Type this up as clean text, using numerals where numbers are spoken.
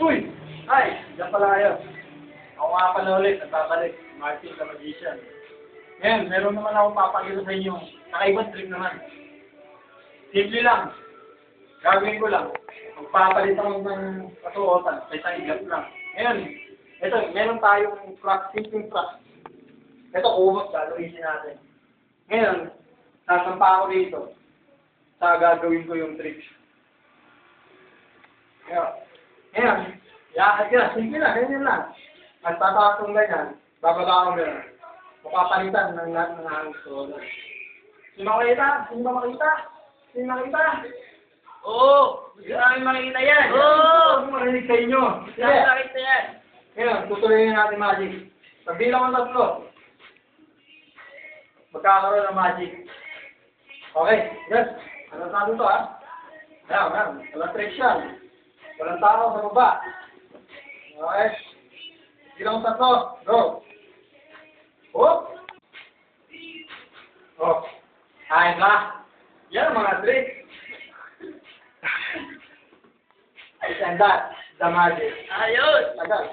Uy! Ay! Diyan pala kayo. Ako nga pala ulit, nagbabalik. Martin the Magician. Ngayon, meron naman akong papakita sa inyo. Nakaibang trick naman. Simple lang. Gagawin ko lang. Magpapalit ako ng kasuotan sa isang igat lang. Ngayon, ito, meron tayong crack, simple crack. Ito, kumot, gagawin natin. Ngayon, sasampa ako dito. Sa gagawin ko yung tricks. Ngayon, yakad ka. Simple lang, ganyan lang. Magtataas kong ganyan, bababa akong ganyan. Mapapalitan ng lahat ng hangis ko. Sino makita? Sino ba makita? Sino makita? Oo! Gusto namin makita yan! Oo! Gusto ko marinig sa inyo. Gusto namin makita yan! Ngayon, tutuloyin natin magic. Pagbilang ko 3, magkakaroon ng magic. Okay, yes. Ano sabi to, ha? Ayan. Walang tricks yan. Walang tao sa baba. Okay. Bilang 3, go. Oh! Oh. Ayun na. Yan ang mga tricks. And that, the magic. Ayos! Tagal.